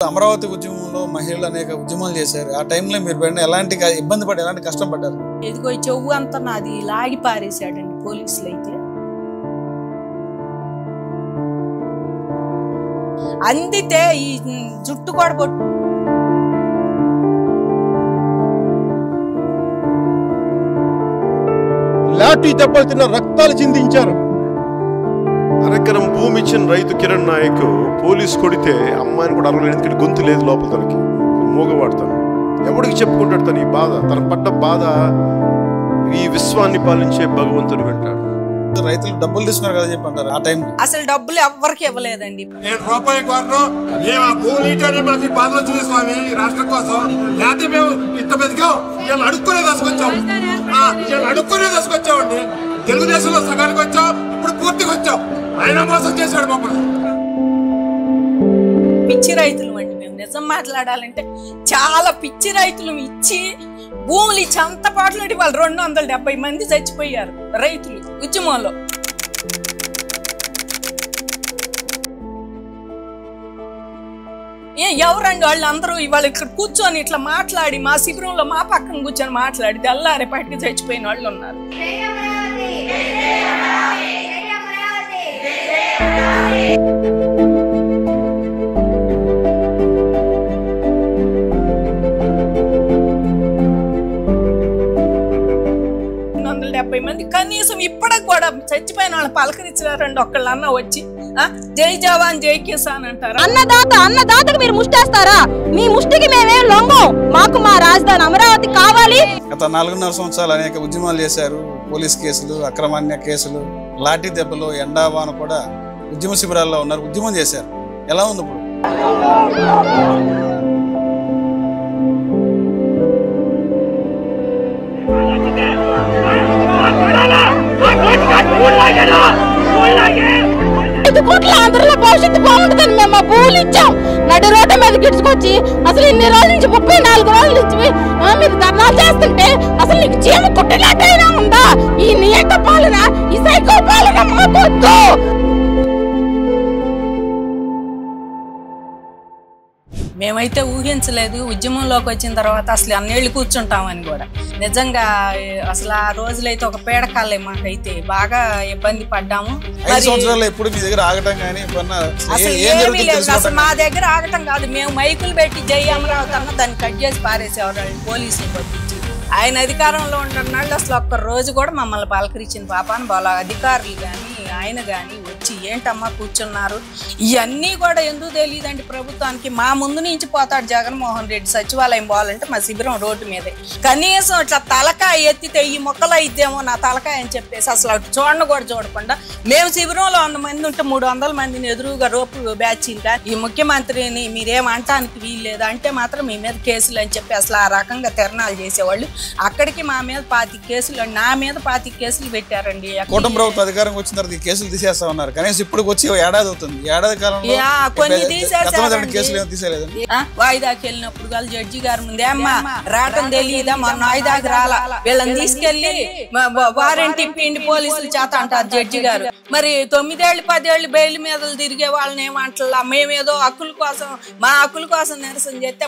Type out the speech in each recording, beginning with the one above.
అమరావతి ఉద్యమంలో మహిళలు అనేక ఉద్యమాలు చేశారు. ఆ టైంలో మీరు పడిన ఎలాంటి ఇబ్బంది పడి ఎలాంటి కష్టం పడ్డారు? ఎదిగో చెవు అంతా నాది లాగి పారేశాడండి పోలీసులు అయితే. అందితే ఈ జుట్టు కూడా లాఠీ దెబ్బలు తిన్న రక్తాలు చిందించారు. అరెకరం భూమి ఇచ్చిన రైతు కిరణ్ నాయక్ పోలీసు కొడితే అమ్మాయిని కూడా అరవలేదు, గొంతు లేదు లోపల, తనకి మూగవాడతాను. ఎవడికి చెప్పుకుంటాడు తన ఈ బాధ? తన పడ్డ బాధ ఈ విశ్వాన్ని పాలించే భగవంతుడు వింటాడు. రైతులు డబ్బులు తీసుకున్నారు కదా చెప్పి అంటారు. ఆ టైం అసలు డబ్బులు ఎవ్వరికి ఇవ్వలేదండి. రూపాయి బాధలు చూసుకోవాలి రాష్ట్రం కోసం. లేకపోతే మేము ఇంత బతికాం, వీళ్ళు అడుక్కునే దశకొచ్చామండి. తెలుగుదేశంలో సగానికి వచ్చాం, ఇప్పుడు పూర్తిగా వచ్చాం. ఆయన మోసం చేశాడు మమ్మల్ని. పిచ్చి రైతులు అండి మేము, నిజం మాట్లాడాలంటే చాలా పిచ్చి రైతులు. ఇచ్చి భూములు ఇచ్చి అంత పాటలు వాళ్ళు 270 మంది చచ్చిపోయారు రైతులు ఉద్యమంలో. ఎవరండి వాళ్ళు అందరూ ఇవాళ ఇక్కడ కూర్చొని ఇట్లా మాట్లాడి మా శిబిరంలో మా పక్కన కూర్చొని మాట్లాడి తెల్లారే పట్టుకు చచ్చిపోయిన వాళ్ళు ఉన్నారు. మంది కనీసం ఇప్పటికి కూడా చచ్చిపోయిన వాళ్ళని పలకరించారండి. ఒక్కళ్ళన్నా వచ్చి జై జవాన్ జై కిసాన్ అంటారు. అన్నదాతకు మీరు ముష్టేస్తారా? మీ ముష్టికి మేమేం లొంగం. మాకు మా రాజధాని అమరావతి కావాలి. గత 4.5 సంవత్సరాలు అనేక ఉద్యమాలు చేశారు. పోలీస్ కేసులు, అక్రమాన్య కేసులు, లాఠీ దెబ్బలు, ఎండావాన కూడా ఉద్యమ శిబిరాల్లో ఉన్నారు, ఉద్యమం చేశారు. ఎలా ఉంది ఇప్పుడు? ఆంధ్రలో భవిష్యత్తు బాగుంటుందని మేము భూములు ఇచ్చాం. నడి రోడ్డు మీద గిడుచుకొచ్చి అసలు ఇన్ని రోజుల నుంచి 34 రోజుల నుంచి మీరు ధర్నాలు చేస్తుంటే అసలు నీకు చీమ కుట్టినట్టయినా ఉందా? ఈ నియత పాలన, ఈ సైకో పాలన మాకొద్దు. మేమైతే ఊహించలేదు ఉద్యమంలోకి వచ్చిన తర్వాత అసలు అన్నేళ్ళు కూర్చుంటామని కూడా. నిజంగా అసలు ఆ రోజులైతే ఒక పీడకాలే. మాకైతే బాగా ఇబ్బంది పడ్డాము. 5 సంవత్సరాలు ఎప్పుడు మీ దగ్గర ఆగటం కానీ అసలు ఏమీ లేదు. అసలు మా దగ్గర ఆగటం కాదు, మేము మైకులు పెట్టి జై అమరావతి అన్న దాన్ని కట్ చేసి పారేసేవారు పోలీసులు పంపించి. ఆయన అధికారంలో ఉంటున్నాళ్ళు అసలు ఒక్క రోజు కూడా మమ్మల్ని పలకరించిన పాపాన్ని వాళ్ళ అధికారులు కానీ ఆయన కానీ వచ్చి ఏంటమ్మా కూర్చున్నారు, ఇవన్నీ కూడా ఎందుకు తెలియదండి ప్రభుత్వానికి. మా ముందు నుంచి పోతాడు జగన్మోహన్ రెడ్డి సచివాలయం పోవాలంటే మా శిబిరం రోడ్డు మీదే. కనీసం ఇట్లా తలకాయ ఎత్తితే ఈ మొక్కలు అయితేమో నా తలకాయ అని చెప్పేసి అసలు అటు చూడను కూడా చూడకుండా మేము శిబిరంలో 100 మంది ఉంటే 300 మందిని ఎదురుగా రోపు బ్యాచీలుగా ఈ ముఖ్యమంత్రిని మీరేమంటానికి వీల్లేదు అంటే మాత్రం మీ మీద కేసులు అని చెప్పి అసలు ఆ రకంగా తిరణాలు చేసేవాళ్ళు. అక్కడికి మా మీద 25 కేసులు, నా మీద 25 కేసులు పెట్టారండి. కూటమి ప్రభుత్వం అధికారం వచ్చిన తర్వాత ఈ కేసులు తీసేస్తా ఉన్నారు. కనీసం ఇప్పుడు వచ్చి ఏడాది అవుతుంది. ఏడాది కాలంలో కొన్ని తీసేసారు. వాయిదాకి వెళ్ళినప్పుడు వాళ్ళు జడ్జి గారి ముందే అమ్మా రావటం తెలియదా, మొన్న వాయిదాకి రాలా, వీళ్ళని తీసుకెళ్లి వారెంట్ ఇప్పిండి పోలీసులు చేత అంటారు జడ్జి గారు. మరి 9 ఏళ్ళు 10 ఏళ్ళు బెయిల్ మీద తిరిగే వాళ్ళని ఏమంటలా, మేమేదో హక్కుల కోసం మా హక్కుల కోసం నిరసన చేస్తే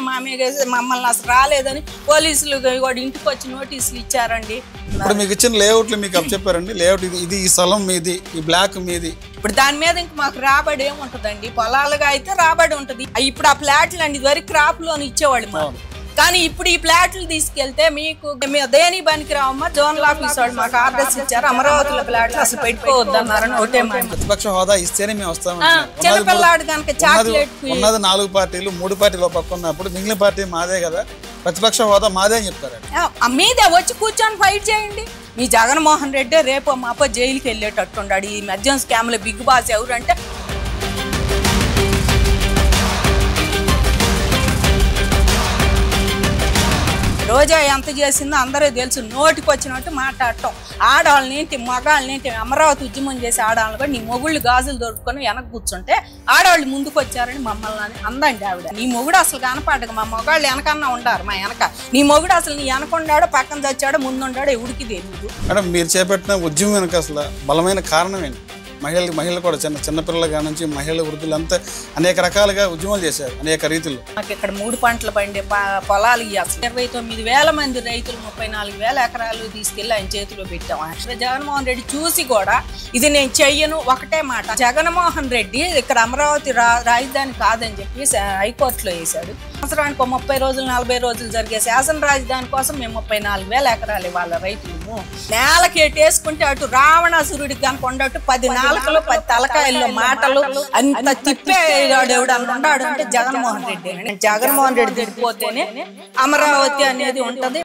మమ్మల్ని అసలు రాలేదని పోలీసులు కూడా ఇంటికి వచ్చి నోటీసులు ఇచ్చారండి. ఇప్పుడు మీకు ఇచ్చిన లేఅవుట్లు మీకు చెప్పారండి, లేఅవుట్ ఇది ఈ స్థలం మీది, ఈ బ్లాక్ మీది. ఇప్పుడు దాని మీద ఇంక మాకు రాబడి ఏముంటదండి? పొలాలుగా అయితే రాబడి ఉంటది. ఇప్పుడు ఆ ఫ్లాట్లు అండి ఇదివరకు క్రాప్ లోన్ ఇచ్చేవాళ్ళు మాకు. కానీ ఇప్పుడు ఈ ఫ్లాట్లు తీసుకెళ్తే మీకు దేని పనికి రావమ్మా, జోనల్ ఆఫీస్ వాళ్ళు మాకు ఆర్డర్స్ ఇచ్చారు, అమరావతిలో ఫ్లాట్లు అసలు పెట్టుకోవద్దు అన్నారని ఒకటే మాట. ప్రతిపక్ష హోదా ఇస్తేనే మేము వస్తాము. చిన్నపిల్లాడు కనుక చాక్లెట్ ఉన్నది 4 పార్టీలు, 3 పార్టీలు పక్క ఉన్నప్పుడు మిగిలిన పార్టీ మాదే కదా, ప్రతిపక్ష హోదా మాదే అని చెప్తారు. మీదే వచ్చి కూర్చొని ఫైట్ చేయండి. మీ జగన్మోహన్ రెడ్డి రేపు మాప జైలుకి వెళ్ళేటట్టున్నాడు. ఈ మద్యం స్కామ్లో బిగ్ బాస్ ఎవరంటే రోజా ఎంత చేసిందో అందరూ తెలుసు. నోటికి వచ్చినట్టు మాట్లాడటం, ఆడవాళ్ళనేంటి మగాళ్ళనేంటి అమరావతి ఉద్యమం చేసి ఆడవాళ్ళు కూడా నీ మొగుళ్ళు గాజులు దొరుకుకొని వెనక కూర్చుంటే ఆడవాళ్ళు ముందుకు వచ్చారని మమ్మల్ని అందండి ఆవిడ. నీ మొగుడు అసలు కనపడక, మా మొగాళ్ళు వెనకన్నా ఉండారు మా వెనక. నీ మొగుడు అసలు నీ వెనకొండాడో పక్కన చచ్చాడో ముందుండాడో ఎవడికి తెలియదు. మేడం, మీరు చేపట్టిన ఉద్యమం వెనక అసలు బలమైన కారణం ఏంటి? మహిళలు కూడా చిన్నపిల్లల నుంచి మహిళలు వృద్ధులంతా అనేక రకాలుగా ఉద్యమాలు చేశారు అనేక రీతులు. మాకు ఇక్కడ 3 పంటలు పండే పొలాలు ఇవ్వాలి. 29,000 మంది రైతులు 34,000 ఎకరాలు తీసుకెళ్లి ఆయన చేతిలో పెట్టాం. జగన్మోహన్ రెడ్డి చూసి కూడా ఇది నేను చెయ్యను ఒకటే మాట. జగన్మోహన్ రెడ్డి ఇక్కడ అమరావతి రాజధాని కాదని చెప్పి హైకోర్టులో వేశాడు. సంవత్సరానికి 30 రోజులు 40 రోజులు జరిగే శాసన రాజధాని కోసం మేము 34,000 ఎకరాలు ఇవ్వాలి రైతులు. నేలకేటేసుకుంటే అటు రావణాసురుడికి కనుకొండట్టు 10 నాలుకలు 10 తలకాయల్లో మాటలు అంత తిప్పేవాడు ఎవడన్నా ఉన్నాడు అంటే జగన్మోహన్ రెడ్డి. జగన్మోహన్ రెడ్డి దిగిపోతేనే అమరావతి అనేది ఉంటది.